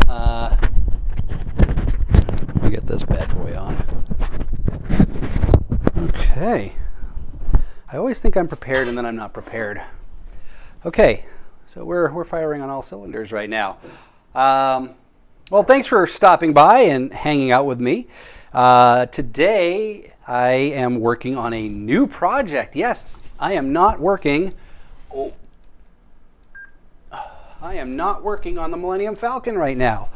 Let me get this bad boy on. Okay. I always think I'm prepared and then I'm not prepared. Okay, so we're firing on all cylinders right now. Well, thanks for stopping by and hanging out with me. Today I am working on a new project. Yes, I am not working. I am not working on the Millennium Falcon right now.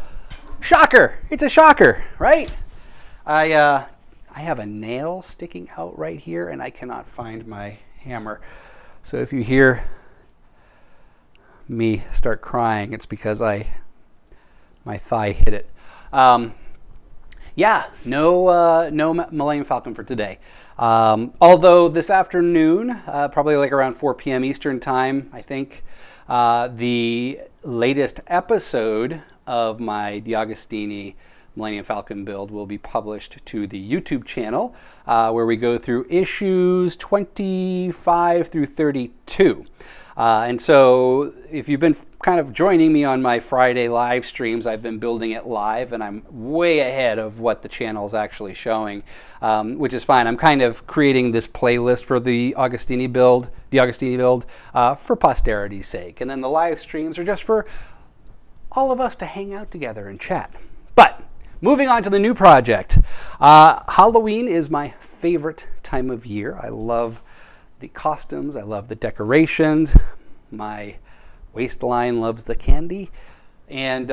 Shocker! It's a shocker, right? I have a nail sticking out right here, and I cannot find my hammer. So if you hear me start crying, it's because my thigh hit it. Yeah, no Millennium Falcon for today. Although this afternoon, probably like around 4 p.m. Eastern time, I think, the latest episode of my D'Agostini Millennium Falcon build will be published to the YouTube channel, where we go through issues 25 through 32. And so if you've been kind of joining me on my Friday live streams, I've been building it live, and I'm way ahead of what the channel is actually showing, which is fine. I'm kind of creating this playlist for the D'Agostini build, for posterity's sake. And then the live streams are just for all of us to hang out together and chat. But moving on to the new project. Halloween is my favorite time of year. I love the costumes. I love the decorations. My waistline loves the candy. And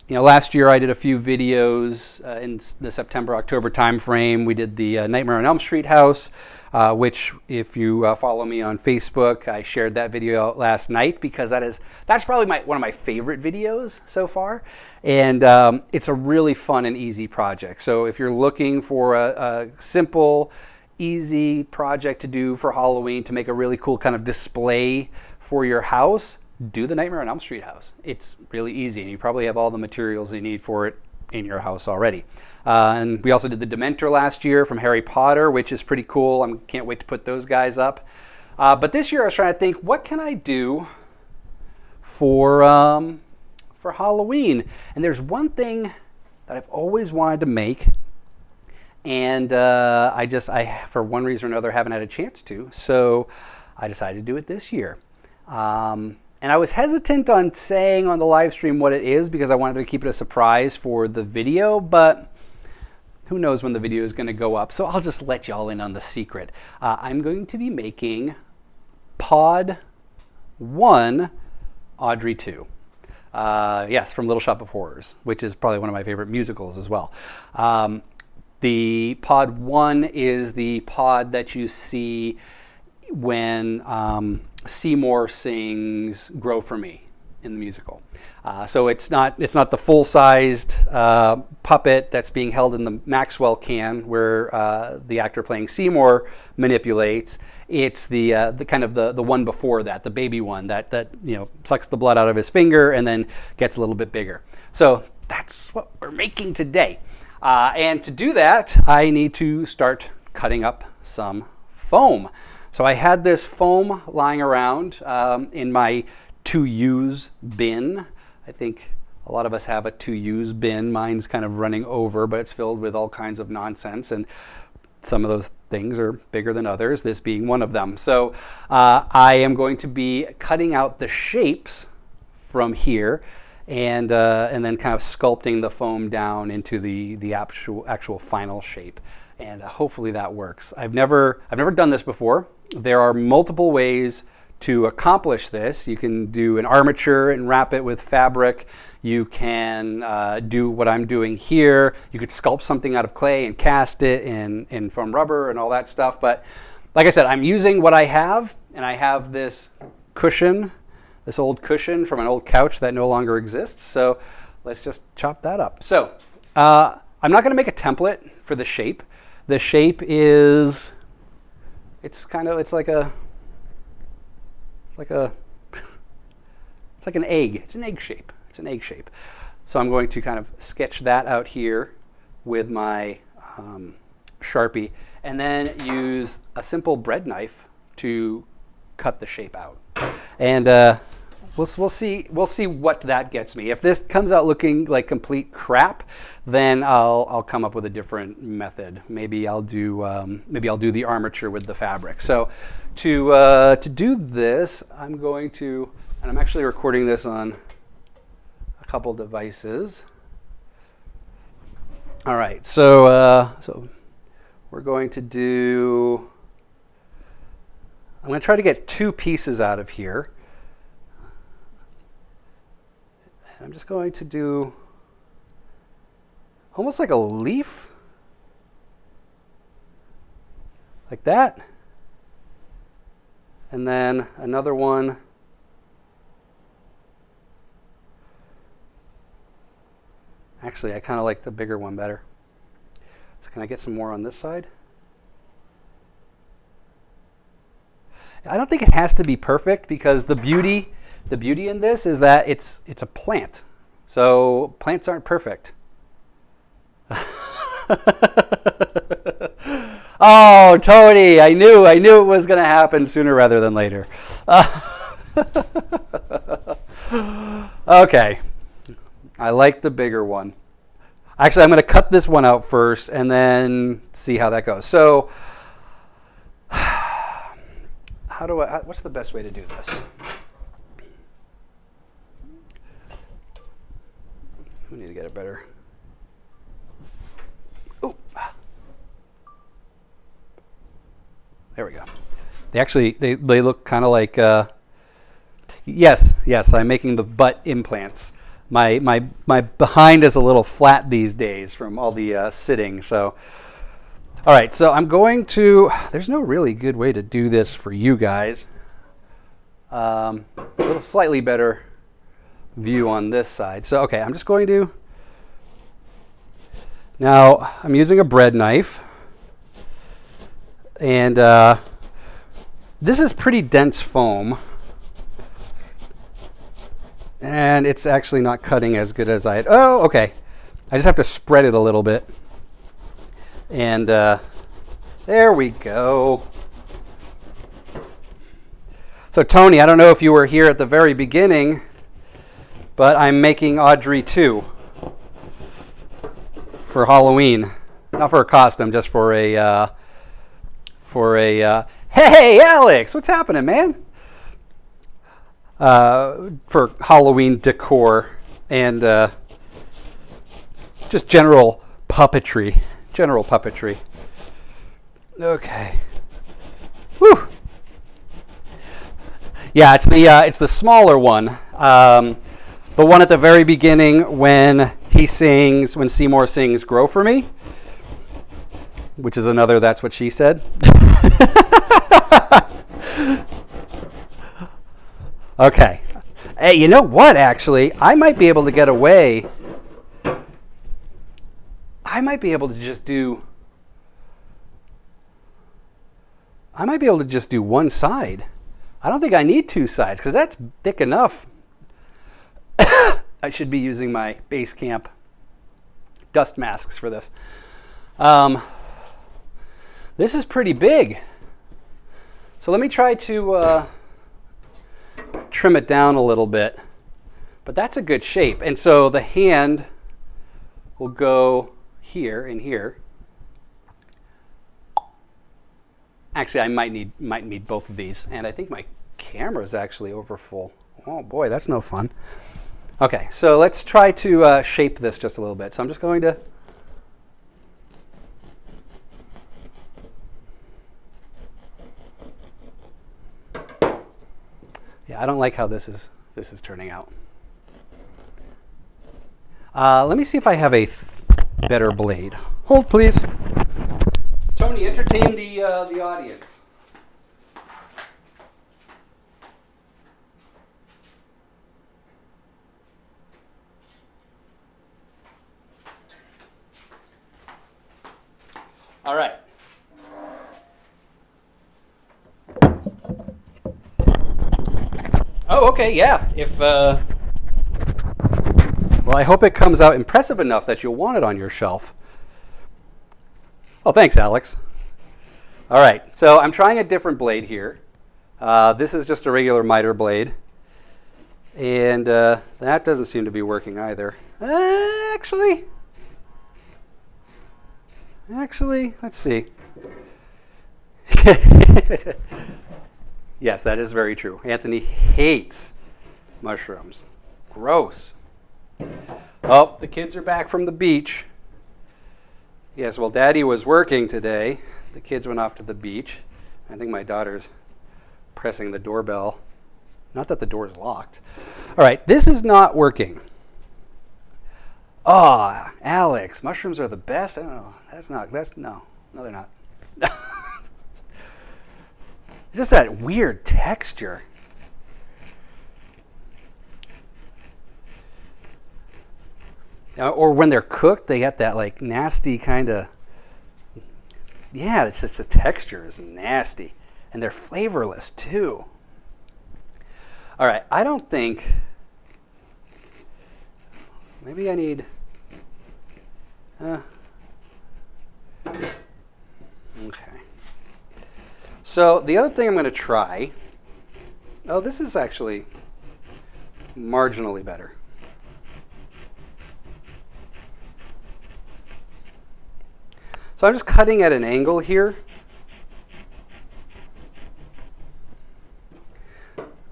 last year I did a few videos in the September-October timeframe. We did the Nightmare on Elm Street house, which, if you follow me on Facebook, I shared that video out last night because that's probably one of my favorite videos so far. And it's a really fun and easy project. So if you're looking for a simple, easy project to do for Halloween to make a really cool kind of display for your house, do the Nightmare on Elm Street house. It's really easy, and you probably have all the materials you need for it in your house already. And we also did the Dementor last year from Harry Potter, which is pretty cool. I can't wait to put those guys up. But this year I was trying to think, what can I do for Halloween? And there's one thing that I've always wanted to make, and I for one reason or another haven't had a chance to, so I decided to do it this year. And I was hesitant on saying on the live stream what it is because I wanted to keep it a surprise for the video, but who knows when the video is going to go up, so I'll just let y'all in on the secret. I'm going to be making Pod 1 Audrey 2. Yes, from Little Shop of Horrors, which is probably one of my favorite musicals as well. The Pod 1 is the pod that you see when Seymour sings "Grow for Me" in the musical. So it's not the full-sized puppet that's being held in the Maxwell can where the actor playing Seymour manipulates. It's the kind of the one before that, the baby one that sucks the blood out of his finger and then gets a little bit bigger. So that's what we're making today. And to do that, I need to start cutting up some foam. So I had this foam lying around in my to-use bin. I think a lot of us have a to-use bin. Mine's kind of running over, but it's filled with all kinds of nonsense. And some of those things are bigger than others, this being one of them. So I am going to be cutting out the shapes from here and then kind of sculpting the foam down into the actual final shape. And hopefully that works. I've never done this before. There are multiple ways to accomplish this. You can do an armature and wrap it with fabric. You can do what I'm doing here. You could sculpt something out of clay and cast it in foam rubber and all that stuff. But like I said, I'm using what I have, and I have this cushion, this old cushion from an old couch that no longer exists. So let's just chop that up. So I'm not going to make a template for the shape. The shape is, it's like an egg. It's an egg shape. It's an egg shape. So I'm going to kind of sketch that out here with my Sharpie, and then use a simple bread knife to cut the shape out. And we'll see what that gets me. If this comes out looking like complete crap, then I'll come up with a different method. Maybe I'll do the armature with the fabric. So to do this, I'm going to, and I'm actually recording this on a couple devices. All right, so we're going to do. I'm going to try to get 2 pieces out of here. And I'm just going to do almost like a leaf, like that. And then another one. Actually, I kind of like the bigger one better. So can I get some more on this side? I don't think it has to be perfect because the beauty in this is that it's a plant. So plants aren't perfect. Oh, Tony, I knew it was going to happen sooner rather than later. Okay. I like the bigger one. Actually, I'm going to cut this one out first and then see how that goes. So what's the best way to do this? We need to get it better. Oh, there we go. They look kind of like, yes, I'm making the butt implants. My behind is a little flat these days from all the sitting, so. All right, so I'm going to, there's no really good way to do this for you guys. A little slightly better view on this side. So, okay, I'm just going to, now I'm using a bread knife. And this is pretty dense foam. And it's actually not cutting as good as I had. Oh, okay. I just have to spread it a little bit. And there we go. So Tony, I don't know if you were here at the very beginning, but I'm making Audrey 2 for Halloween. Not for a costume, just for a hey Alex, what's happening, man? For Halloween decor and just general puppetry. Okay. Whew. Yeah, it's the smaller one. The one at the very beginning when Seymour sings "Grow for Me," which is another "That's what she said." Okay. Hey, you know what? Actually, I might be able to get away. I might be able to just do one side. I don't think I need 2 sides because that's thick enough. I should be using my base camp dust masks for this. This is pretty big. So let me try to trim it down a little bit. But that's a good shape. And so the hand will go here and here. Actually, I might need both of these, and I think my camera is actually over full. Oh boy, that's no fun. Okay, so let's try to shape this just a little bit. So I'm just going to. Yeah, I don't like how this is turning out. Let me see if I have a better blade. Hold, please. Tony, entertain the audience. All right. Oh, okay, yeah. Well, I hope it comes out impressive enough that you'll want it on your shelf. Oh, thanks, Alex. All right, so I'm trying a different blade here. This is just a regular miter blade. And that doesn't seem to be working either. Actually, let's see. Yes, that is very true. Anthony hates mushrooms. Gross. Oh, the kids are back from the beach. Yes, well, Daddy was working today. The kids went off to the beach. I think my daughter's pressing the doorbell. Not that the door is locked. All right, this is not working. Oh, Alex, mushrooms are the best. I don't know. No, they're not. Just that weird texture. Or when they're cooked, they get that like nasty kind of. Yeah, it's just the texture is nasty, and they're flavorless too. All right, I don't think. Maybe I need. Okay. So the other thing I'm going to try. Oh, this is actually marginally better. So I'm just cutting at an angle here.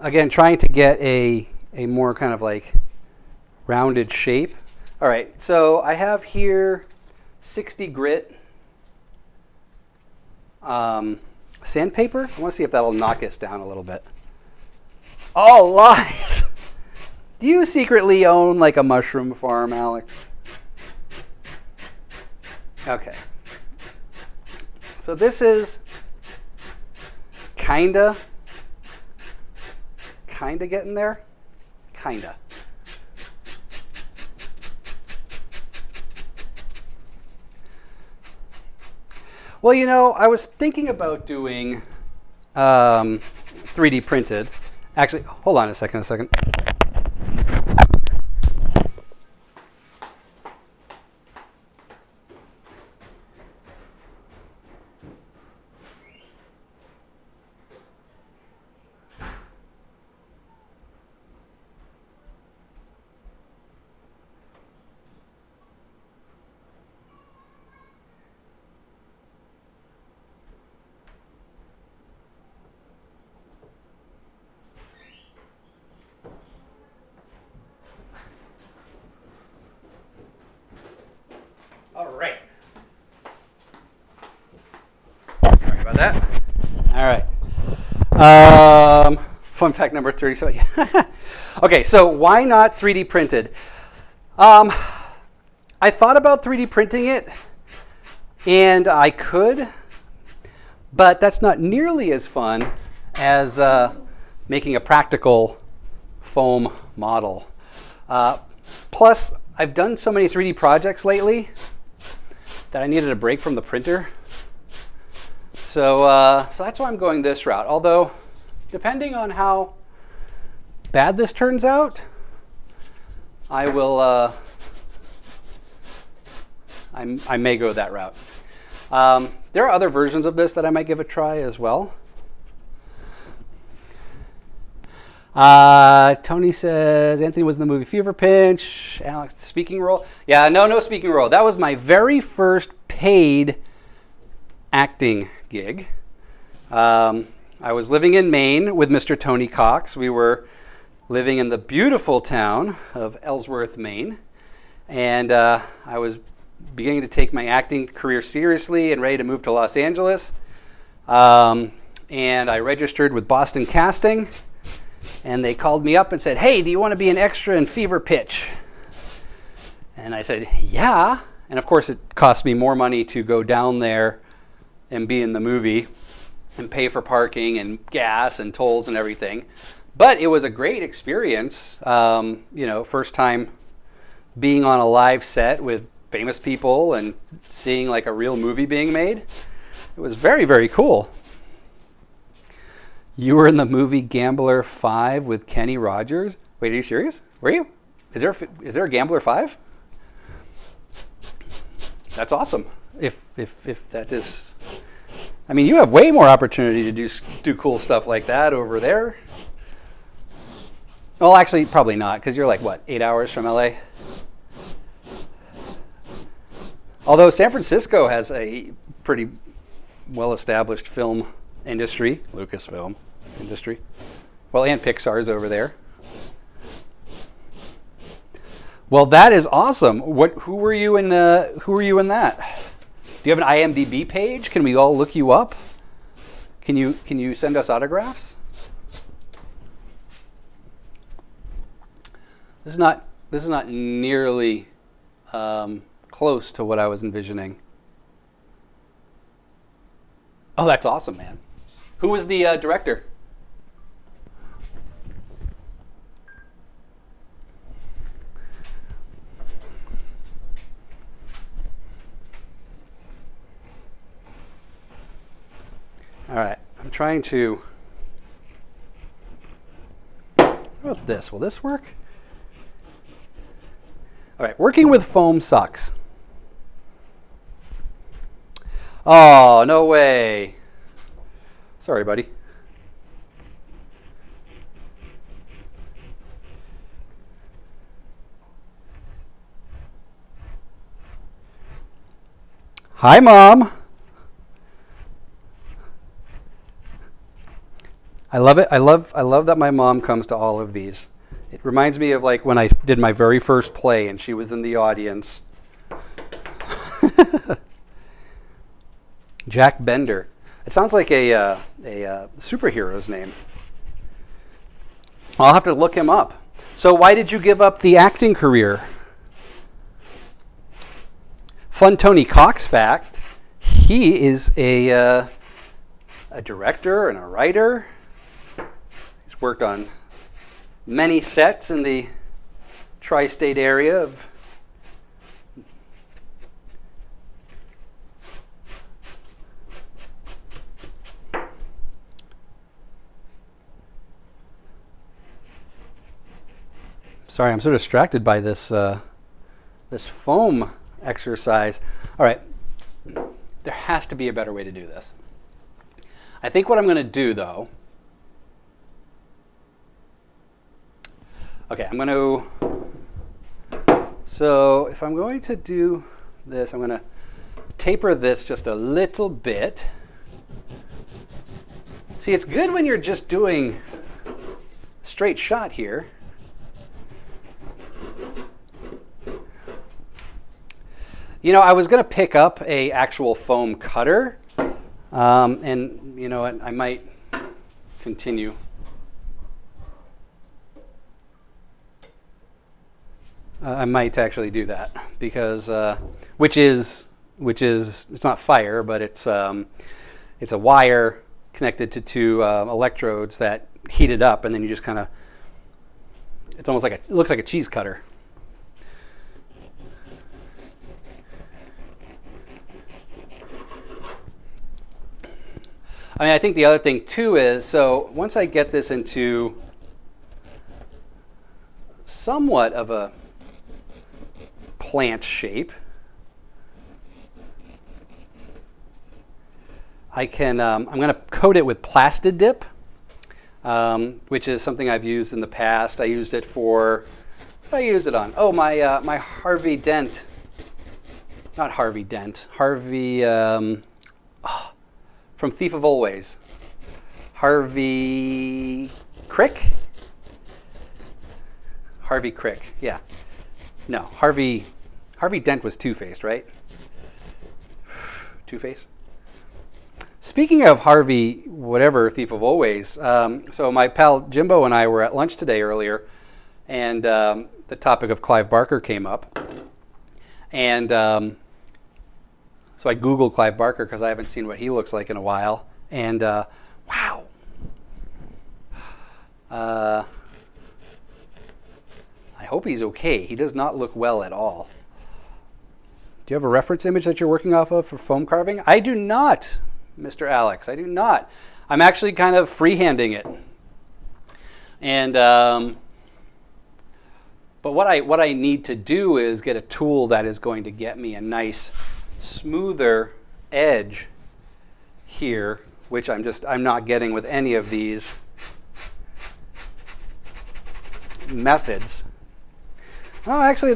Again, trying to get a more kind of like rounded shape. All right, so I have here 60 grit sandpaper. I want to see if that'll knock us down a little bit. All lies. Do you secretly own like a mushroom farm, Alex? Okay. So this is kinda getting there. Kinda. Well, you know, I was thinking about doing 3D printed. Actually, hold on a second. All right. Sorry about that. All right. Fun fact number 37. Okay, so why not 3D printed? I thought about 3D printing it, and I could, but that's not nearly as fun as making a practical foam model. Plus, I've done so many 3D projects lately that I needed a break from the printer. So that's why I'm going this route. Although, depending on how bad this turns out, I will. I may go that route. There are other versions of this that I might give a try as well. Tony says Anthony was in the movie Fever Pinch. Alex, speaking role? Yeah, no speaking role. That was my very first paid acting gig. I was living in Maine with Mr. Tony Cox. We were living in the beautiful town of Ellsworth, Maine. And I was beginning to take my acting career seriously and ready to move to Los Angeles. And I registered with Boston Casting. And they called me up and said, hey, do you want to be an extra in Fever Pitch? And I said, yeah. And of course, it cost me more money to go down there and be in the movie and pay for parking and gas and tolls and everything. But it was a great experience. First time being on a live set with famous people and seeing like a real movie being made. It was very, very cool. You were in the movie Gambler 5 with Kenny Rogers? Wait, are you serious? Were you? Is there a Gambler 5? That's awesome. If that is, I mean, you have way more opportunity to do cool stuff like that over there. Well, actually, probably not, because you're like, what, 8 hours from LA? Although San Francisco has a pretty well-established film industry, Lucasfilm industry. Well, and Pixar's over there. Well, that is awesome. Who were you in? Who were you in that? Do you have an IMDb page? Can we all look you up? Can you send us autographs? This is not nearly close to what I was envisioning. Oh, that's awesome, man. Who was the director? All right, I'm trying to. How about this? Will this work? All right, working with foam sucks. Oh, no way. Sorry, buddy. Hi, Mom. I love it. I love that my mom comes to all of these. It reminds me of like when I did my very first play and she was in the audience. Jack Bender. It sounds like a superhero's name. I'll have to look him up. So why did you give up the acting career? Fun Tony Cox fact. He is a director and a writer. He's worked on many sets in the tri-state area of Sorry, I'm so distracted by this this foam exercise. All right, there has to be a better way to do this. I think what I'm going to do, though. Okay, I'm going to. So if I'm going to do this, I'm going to taper this just a little bit. See, it's good when you're just doing straight shot here. You know, I was going to pick up a actual foam cutter, and you know, I might continue. I might actually do that because, which is it's not fire, but it's a wire connected to two electrodes that heat it up, and then you just kind of. It's almost like it looks like a cheese cutter. I mean, I think the other thing too is, so once I get this into somewhat of a plant shape, I can, I'm going to coat it with Plastid Dip, which is something I've used in the past. I used it for, what did I use it on? Oh, my my Harvey Dent, not Harvey Dent, Harvey, from Thief of Always. Harvey Crick? Harvey Crick, yeah. No, Harvey Dent was Two-Faced, right? Two-Face? Speaking of Harvey, whatever, Thief of Always, so my pal Jimbo and I were at lunch today earlier, and the topic of Clive Barker came up. And so I Googled Clive Barker because I haven't seen what he looks like in a while. And wow. I hope he's okay. He does not look well at all. Do you have a reference image that you're working off of for foam carving? I do not, Mr. Alex. I do not. I'm actually kind of freehanding it. And but what I need to do is get a tool that is going to get me a nice smoother edge here, which I'm not getting with any of these. methods. Oh, actually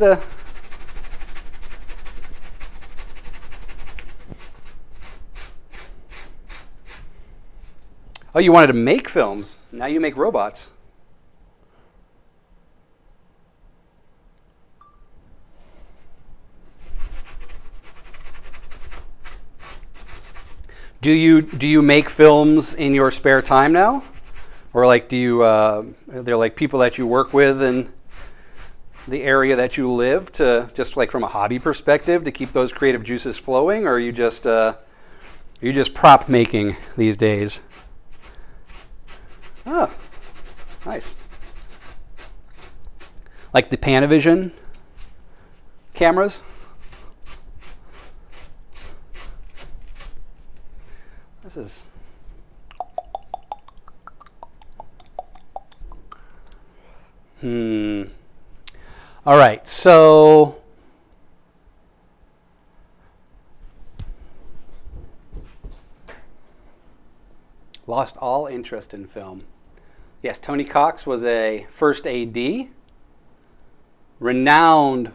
Oh, you wanted to make films. Now you make robots. Do you make films in your spare time now? Or like are there like people that you work with in the area that you live to just like from a hobby perspective to keep those creative juices flowing, or are you just prop making these days? Oh, nice. Like the Panavision cameras? This is... All right, so... Lost all interest in film. Yes, Tony Cox was a first AD. Renowned,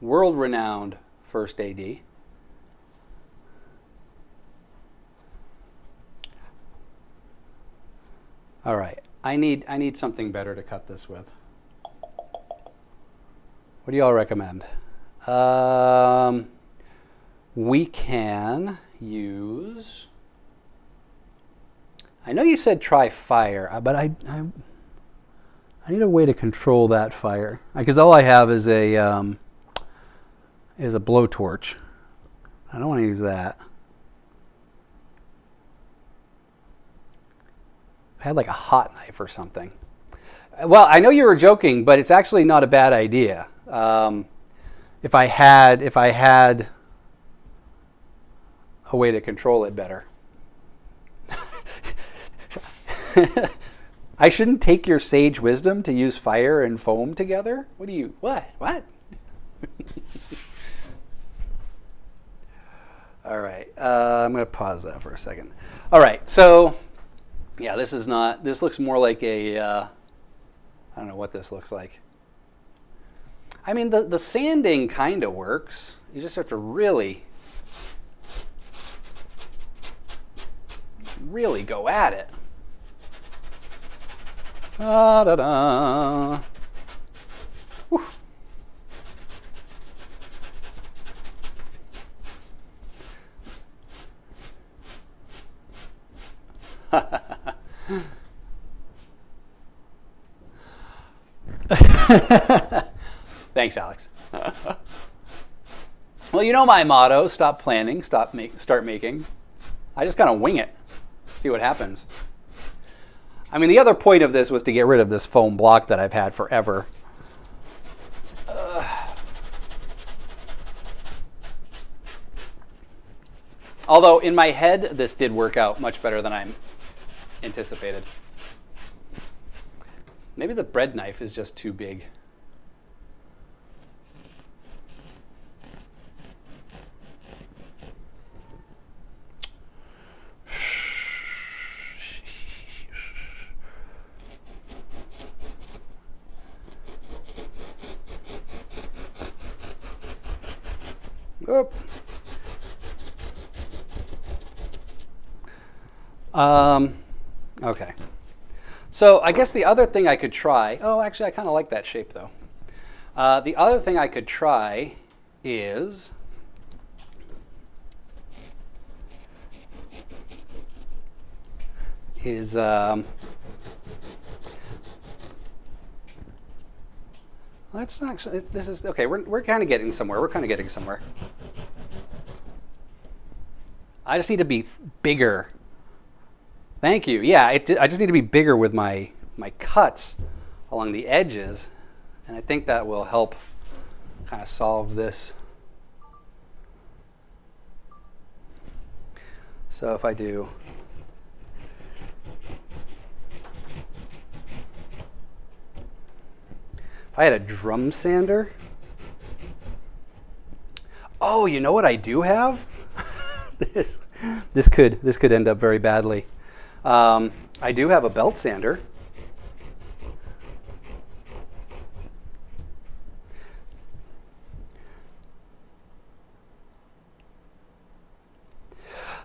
world-renowned first AD. All right, I need something better to cut this with. What do y'all recommend? We can use... I know you said try fire, but I need a way to control that fire, because all I have is a blowtorch. I don't want to use that. I had like a hot knife or something. Well, I know you were joking, but it's actually not a bad idea. If I had a way to control it better. I shouldn't take your sage wisdom to use fire and foam together? What? All right, I'm going to pause that for a second. All right, so, yeah, this looks more like a, I don't know what this looks like. I mean, the sanding kind of works. You just have to really go at it. Da da da. Thanks, Alex. Well, you know my motto: stop planning, start making. I just kind of wing it, see what happens. I mean, the other point of this was to get rid of this foam block that I've had forever. Although in my head, this did work out much better than I anticipated. Maybe the bread knife is just too big. Oop. Okay. So I guess the other thing I could try, actually I kind of like that shape though. The other thing I could try is let's actually, this is, okay, we're kind of getting somewhere. I just need to be bigger. Thank you. Yeah, I just need to be bigger with my cuts along the edges, and I think that will help kind of solve this. So if I do, if I had a drum sander. Oh, you know what I do have? This could end up very badly. I do have a belt sander.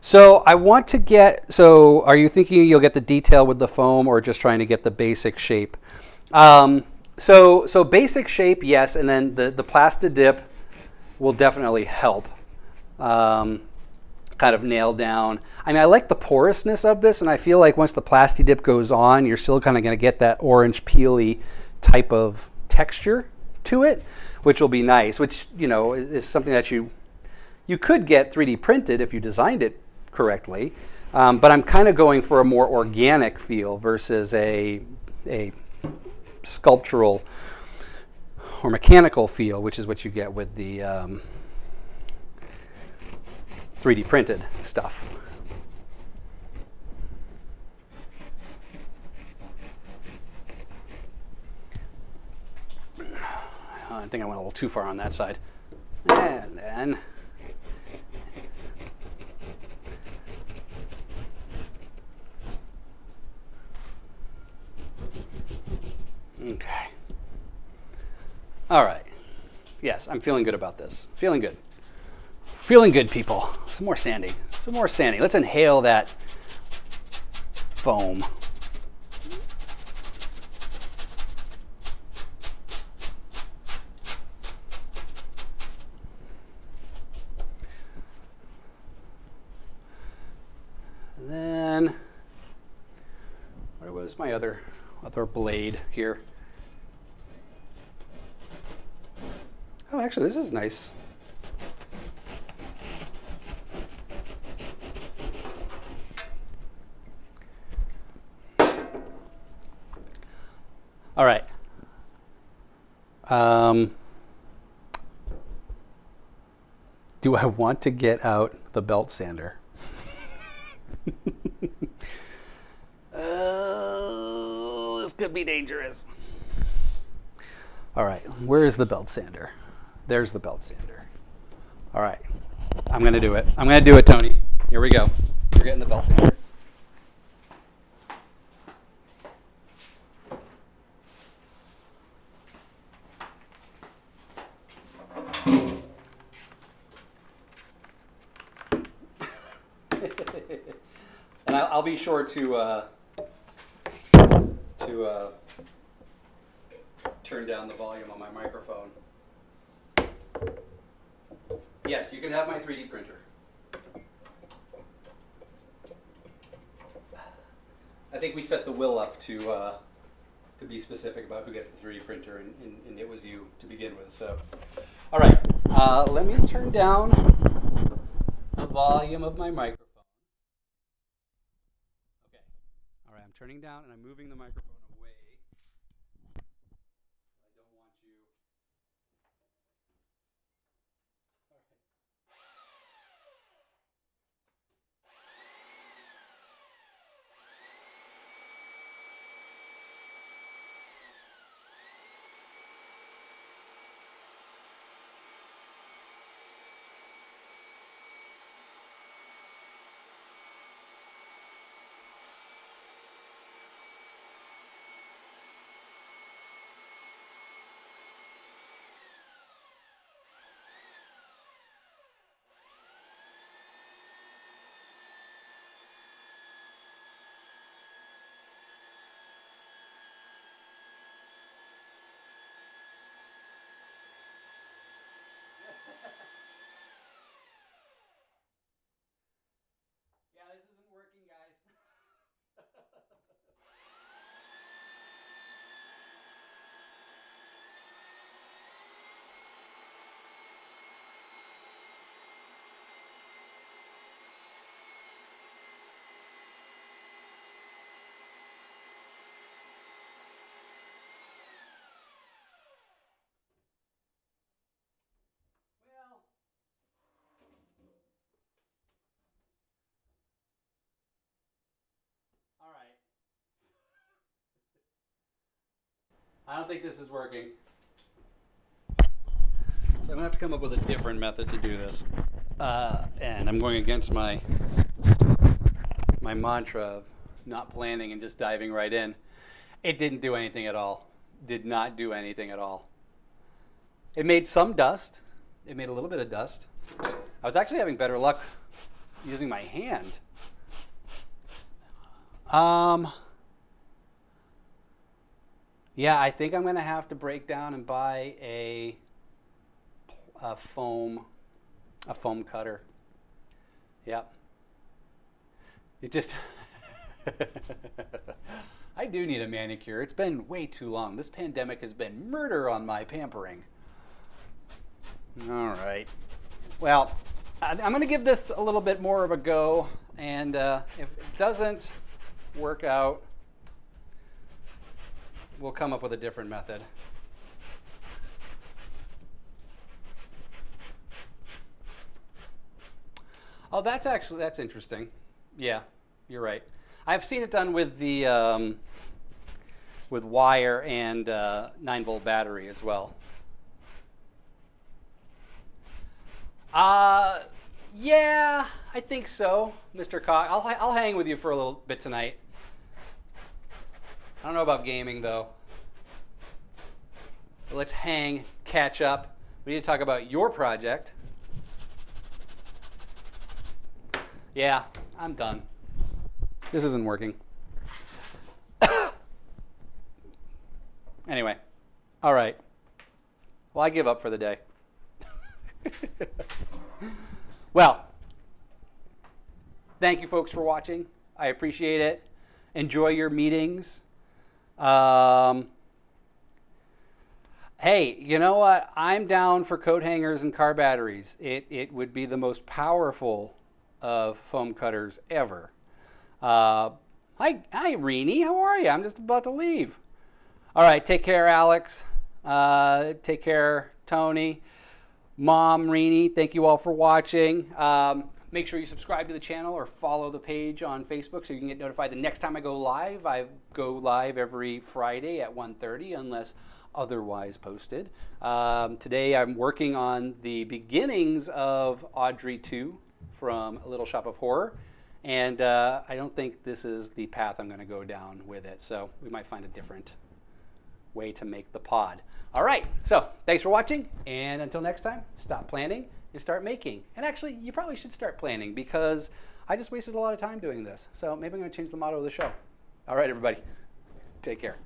So I want to get, so are you thinking you'll get the detail with the foam or just trying to get the basic shape? So basic shape, yes, and then the Plasta Dip will definitely help kind of nail down. I mean, I like the porousness of this, and I feel like once the Plasti Dip goes on, you're still kind of going to get that orange peely type of texture to it, which will be nice, which, you know, is something that you could get 3D printed if you designed it correctly. But I'm kind of going for a more organic feel versus a sculptural or mechanical feel, which is what you get with the 3D printed stuff. I think I went a little too far on that side. And then okay. All right. Yes, I'm feeling good about this. Feeling good. Feeling good, people. Some more sanding. Some more sanding. Let's inhale that foam. And then, where was my other blade here? Oh, actually, this is nice. All right. Do I want to get out the belt sander? This could be dangerous. All right, where is the belt sander? There's the belt sander. All right, I'm gonna do it. I'm gonna do it, Tony. Here we go. You're getting the belt sander. And I'll be sure to turn down the volume on my microphone. Yes, you can have my 3D printer. I think we set the will up to be specific about who gets the 3D printer, and it was you to begin with. So, all right, let me turn down the volume of my microphone. Okay, all right, I'm turning down and I'm moving the microphone away. I don't want you. Yeah, this isn't working, guys. Well, all right. I don't think this is working. So I'm gonna have to come up with a different method to do this. And I'm going against my mantra of not planning and just diving right in. It didn't do anything at all. Did not do anything at all. It made some dust. It made a little bit of dust. I was actually having better luck using my hand. Yeah, I think I'm going to have to break down and buy a foam cutter. Yep. It just I do need a manicure. It's been way too long. This pandemic has been murder on my pampering. All right. Well, I'm going to give this a little bit more of a go, and if it doesn't work out, we'll come up with a different method. Oh, that's interesting. Yeah, you're right. I've seen it done with the with wire and 9-volt battery as well. Yeah, I think so, Mr. Cox. I'll hang with you for a little bit tonight. I don't know about gaming though. But let's hang, catch up. We need to talk about your project. Yeah, I'm done. This isn't working. Anyway, all right. Well, I give up for the day. Well, thank you folks for watching. I appreciate it. Enjoy your meetings. Hey, you know what? I'm down for coat hangers and car batteries. It would be the most powerful of foam cutters ever. Hi, Renee. How are you? I'm just about to leave. All right, take care, Alex. Take care, Tony. Mom, Renee, thank you all for watching. Make sure you subscribe to the channel or follow the page on Facebook so you can get notified the next time I go live. I go live every Friday at 1:30 unless otherwise posted. Today I'm working on the beginnings of Audrey 2 from A Little Shop of Horror. And I don't think this is the path I'm going to go down with it. So we might find a different way to make the pod. All right, so thanks for watching, and until next time, stop planning and start making. And actually, you probably should start planning because I just wasted a lot of time doing this. So maybe I'm going to change the motto of the show. All right, everybody, take care.